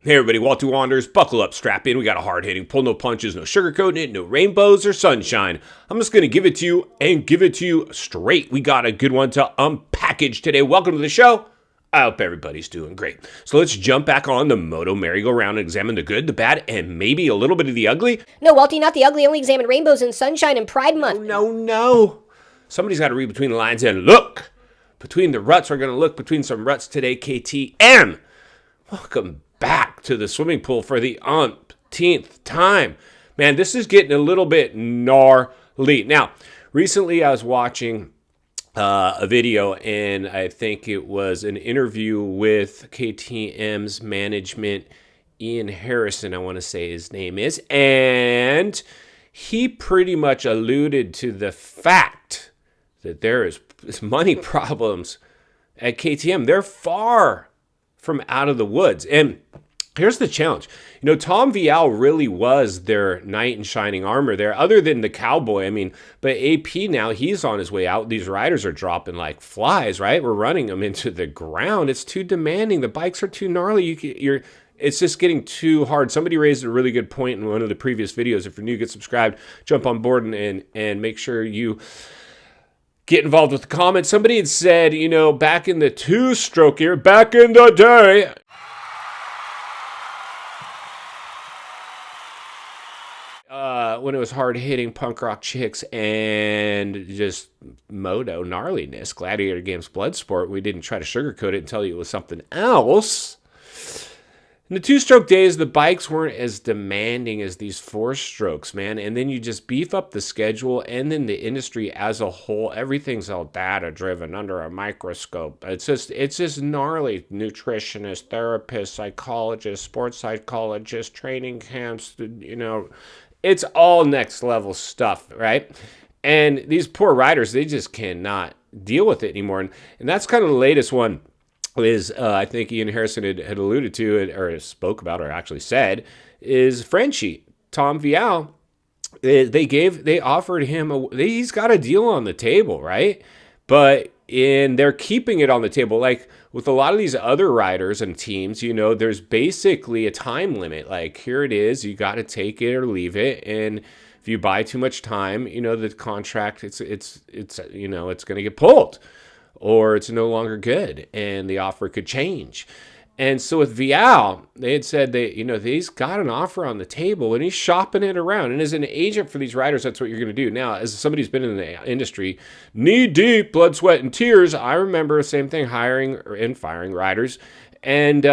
Hey everybody, Walter Wanders, buckle up, strap in. We got a hard-hitting pull, no punches, no sugarcoating it, no rainbows or sunshine. I'm just going to give it to you and give it to you straight. We got a good one to unpackage today. Welcome to the show. I hope everybody's doing great. So let's jump back on the Moto merry-go-round and examine the good, the bad, and maybe a little bit of the ugly. No, Walty, not the ugly. Only examine rainbows and sunshine and Pride Month. No. Somebody's got to read between the lines and look. Between the ruts, we're going to look between some ruts today, KTM. Welcome back to the swimming pool for the umpteenth time. Man, this is getting a little bit gnarly. Now, recently I was watching a video, and I think it was an interview with KTM's management, Ian Harrison, I want to say his name is, and he pretty much alluded to the fact that there is money problems at KTM. They're far from out of the woods. And here's the challenge. Tom Vial really was their knight in shining armor there, other than the cowboy. But AP now, he's on his way out. These riders are dropping like flies, right? We're running them into the ground. It's too demanding. The bikes are too gnarly. It's just getting too hard. Somebody raised a really good point in one of the previous videos. If you're new, get subscribed, jump on board, and make sure you get involved with the comments. Somebody had said, back in the two-stroke era, back in the day, when it was hard-hitting punk rock chicks and just moto gnarliness, Gladiator Games Bloodsport, we didn't try to sugarcoat it and tell you it was something else. In the two-stroke days, the bikes weren't as demanding as these four-strokes, man. And then you just beef up the schedule, and then the industry as a whole, everything's all data-driven under a microscope. It's just gnarly. Nutritionists, therapists, psychologists, sports psychologists, training camps, it's all next-level stuff, right? And these poor riders, they just cannot deal with it anymore. And that's kind of the latest one. Is I think Ian Harrison had alluded to it, or spoke about, or actually said, is Frenchie, Tom Vial. They offered him he's got a deal on the table, right? But they're keeping it on the table. Like with a lot of these other riders and teams, there's basically a time limit. Like, here it is, you got to take it or leave it, and if you buy too much time, the contract it's going to get pulled, or it's no longer good, and the offer could change. And so with Vial, they had said he's got an offer on the table, and he's shopping it around. And as an agent for these riders, that's what you're going to do. Now, as somebody who's been in the industry, knee-deep, blood, sweat, and tears, I remember the same thing, hiring and firing riders, and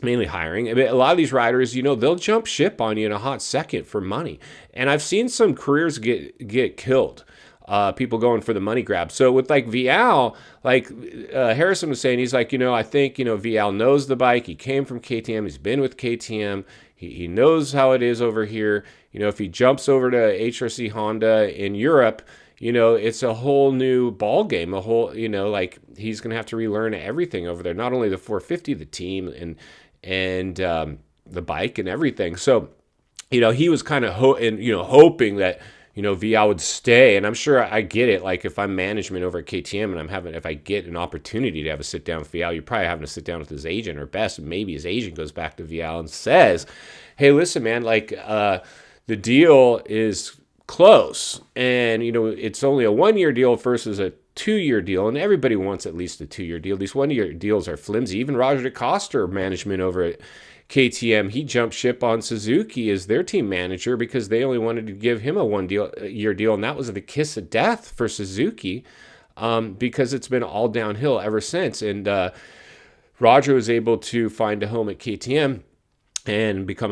mainly hiring. A lot of these riders, they'll jump ship on you in a hot second for money. And I've seen some careers get killed. People going for the money grab. So with like Vial, Harrison was saying, he's like, I think, Vial knows the bike. He came from KTM. He's been with KTM. He knows how it is over here. If he jumps over to HRC Honda in Europe, it's a whole new ball game. He's going to have to relearn everything over there. Not only the 450, the team and the bike and everything. So, he was kind of hoping that, Vial would stay, and I'm sure I get it. Like, if I'm management over at KTM and if I get an opportunity to have a sit down with Vial, you're probably having to sit down with his agent, or best, maybe his agent goes back to Vial and says, hey, listen, man, the deal is close, and, it's only a 1-year deal versus a 2-year deal, and everybody wants at least a 2-year deal. These 1-year deals are flimsy. Even Roger DeCoster, management over at KTM, he jumped ship on Suzuki as their team manager because they only wanted to give him a 1-year deal, and that was the kiss of death for Suzuki, because it's been all downhill ever since. And Roger was able to find a home at KTM and become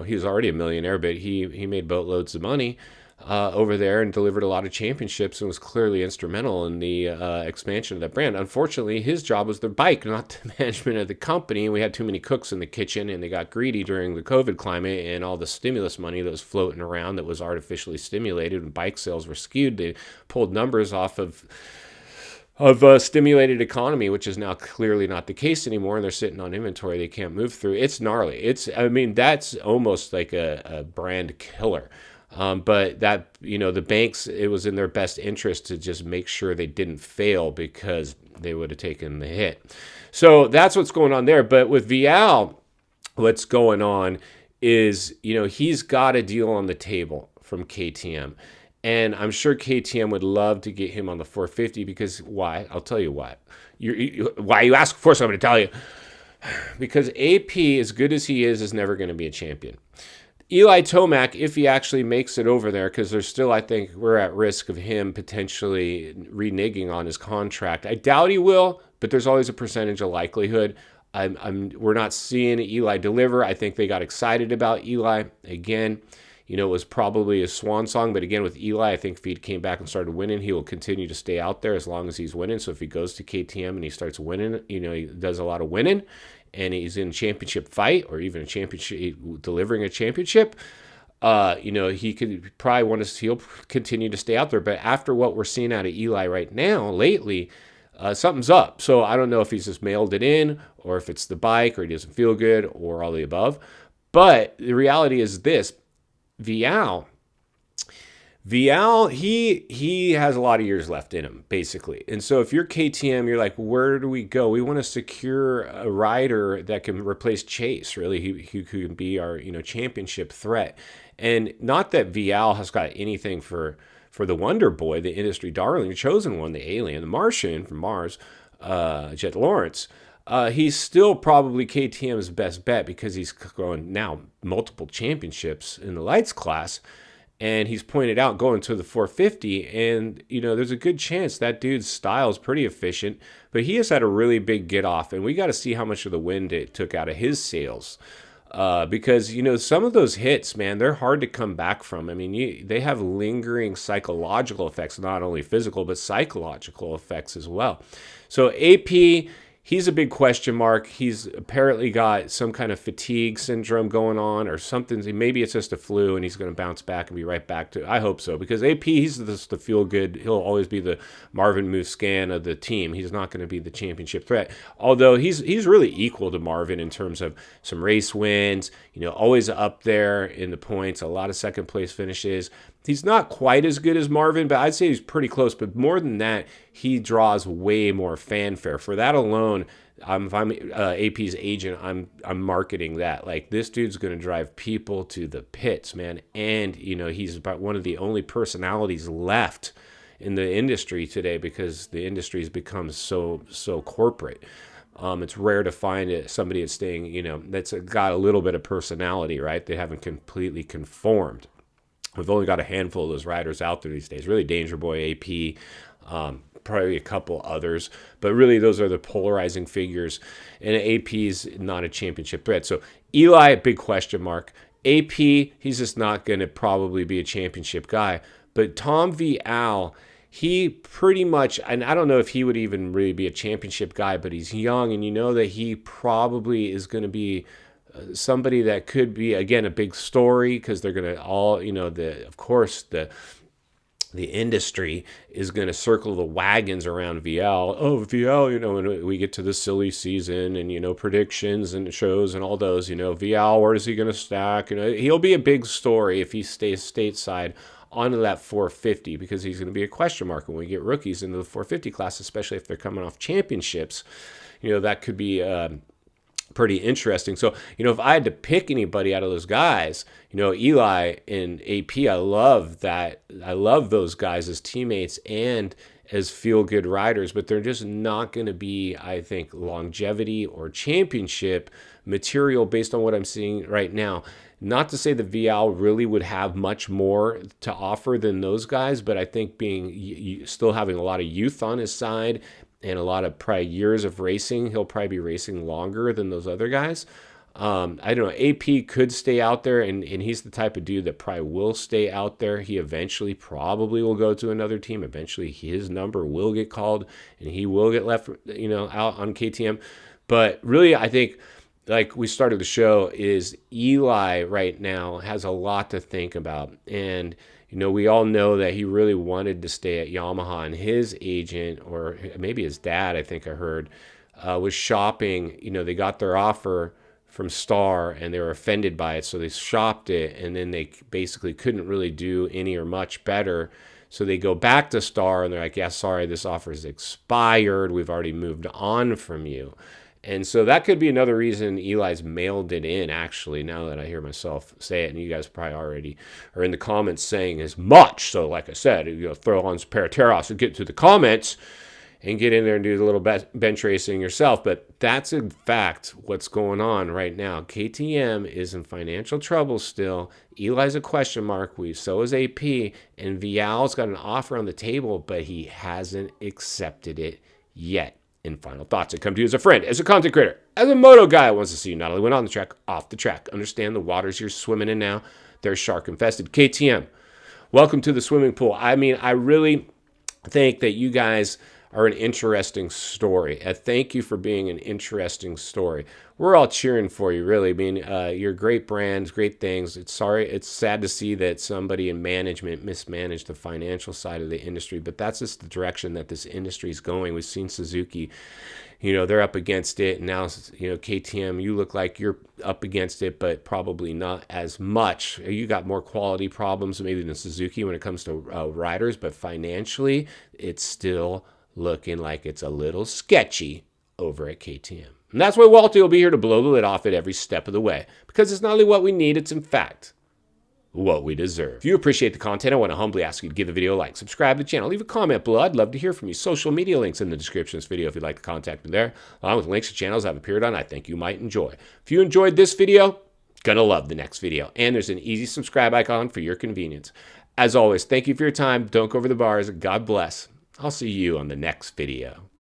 he was already a millionaire, but he made boatloads of money over there and delivered a lot of championships and was clearly instrumental in the expansion of that brand. Unfortunately, his job was the bike, not the management of the company. We had too many cooks in the kitchen, and they got greedy during the COVID climate, and all the stimulus money that was floating around that was artificially stimulated when bike sales were skewed. They pulled numbers off of a stimulated economy, which is now clearly not the case anymore, and they're sitting on inventory they can't move through. It's gnarly. That's almost like a brand killer. But that, the banks, it was in their best interest to just make sure they didn't fail, because they would have taken the hit. So that's what's going on there. But with Vial, what's going on is, he's got a deal on the table from KTM. And I'm sure KTM would love to get him on the 450 because why? I'll tell you why. Why you ask? Of course, I'm going to tell you. Because AP, as good as he is never going to be a champion. Eli Tomac, if he actually makes it over there, because there's still, I think, we're at risk of him potentially reneging on his contract. I doubt he will, but there's always a percentage of likelihood. We're not seeing Eli deliver. I think they got excited about Eli again. It was probably a swan song, but again with Eli, I think if he came back and started winning, he will continue to stay out there as long as he's winning. So if he goes to KTM and he starts winning, he does a lot of winning, and he's in a championship fight or even a championship, delivering a championship, he could probably he'll continue to stay out there. But after what we're seeing out of Eli right now, lately, something's up. So I don't know if he's just mailed it in or if it's the bike or he doesn't feel good or all the above. But the reality is this: Vial, he has a lot of years left in him, basically. And so if you're KTM, you're like, where do we go? We want to secure a rider that can replace Chase, really, who can be our, championship threat. And not that Vial has got anything for the Wonder Boy, the industry darling, the chosen one, the alien, the Martian from Mars, Jet Lawrence. He's still probably KTM's best bet because he's going now multiple championships in the lights class. And he's pointed out going to the 450, and there's a good chance that dude's style is pretty efficient, but he has had a really big get off, and we got to see how much of the wind it took out of his sails. Because some of those hits, man, they're hard to come back from. I mean, they have lingering psychological effects, not only physical but psychological effects as well. So AP, he's a big question mark. He's apparently got some kind of fatigue syndrome going on or something. Maybe it's just a flu and he's going to bounce back and be right back to, I hope so, because AP, he's just the feel good. He'll always be the Marvin Muscan of the team. He's not going to be the championship threat. Although he's really equal to Marvin in terms of some race wins, always up there in the points, a lot of second place finishes. He's not quite as good as Marvin, but I'd say he's pretty close. But more than that, he draws way more fanfare. For that alone, if I'm AP's agent, I'm marketing that. Like, this dude's going to drive people to the pits, man. And, he's about one of the only personalities left in the industry today because the industry has become so corporate. It's rare to find somebody that's staying, that's got a little bit of personality, right? They haven't completely conformed. We've only got a handful of those riders out there these days. Really, Danger Boy, AP, probably a couple others. But really, those are the polarizing figures. And AP's not a championship threat. So Eli, big question mark. AP, he's just not going to probably be a championship guy. But Tom Vial, he pretty much, and I don't know if he would even really be a championship guy, but he's young, and that he probably is going to be somebody that could be, again, a big story because they're going to all, of course, the industry is going to circle the wagons around VL. Oh, VL, when we get to the silly season and, predictions and shows and all those, VL, where is he going to stack? He'll be a big story if he stays stateside onto that 450 because he's going to be a question mark when we get rookies into the 450 class, especially if they're coming off championships. That could be pretty interesting. So, if I had to pick anybody out of those guys, Eli and AP, I love that. I love those guys as teammates and as feel-good riders, but they're just not going to be, I think, longevity or championship material based on what I'm seeing right now. Not to say that Vial really would have much more to offer than those guys, but I think still having a lot of youth on his side and a lot of probably years of racing, he'll probably be racing longer than those other guys. I don't know. AP could stay out there, and he's the type of dude that probably will stay out there. He eventually probably will go to another team. Eventually, his number will get called, and he will get left, out on KTM. But really, I think, like we started the show, is Eli right now has a lot to think about. And we all know that he really wanted to stay at Yamaha, and his agent, or maybe his dad, I think I heard, was shopping. They got their offer from Star, and they were offended by it, so they shopped it, and then they basically couldn't really do any or much better. So they go back to Star, and they're like, yeah, sorry, this offer is expired. We've already moved on from you. And so that could be another reason Eli's mailed it in, actually, now that I hear myself say it. And you guys probably already are in the comments saying as much. So like I said, throw on some Parateros and get to the comments and get in there and do the little bench racing yourself. But that's in fact what's going on right now. KTM is in financial trouble still. Eli's a question mark. So is AP. And Vial's got an offer on the table, but he hasn't accepted it yet. In final thoughts, I come to you as a friend, as a content creator, as a moto guy who wants to see you not only win on the track, off the track. Understand the waters you're swimming in now, they're shark infested. KTM, welcome to the swimming pool. I mean, I really think that you guys are an interesting story. Thank you for being an interesting story. We're all cheering for you, really. I mean, you're great brands, great things. It's sad to see that somebody in management mismanaged the financial side of the industry, but that's just the direction that this industry is going. We've seen Suzuki, they're up against it. And now, KTM, you look like you're up against it, but probably not as much. You got more quality problems maybe than Suzuki when it comes to riders, but financially, it's still looking like it's a little sketchy over at KTM. And that's why Walter will be here to blow the lid off it every step of the way. Because it's not only what we need, it's in fact what we deserve. If you appreciate the content, I want to humbly ask you to give the video a like, subscribe to the channel, leave a comment below. I'd love to hear from you. Social media links in the description of this video if you'd like to contact me there, along with links to channels I've appeared on I think you might enjoy. If you enjoyed this video, gonna love the next video. And there's an easy subscribe icon for your convenience. As always, thank you for your time. Don't go over the bars. God bless. I'll see you on the next video.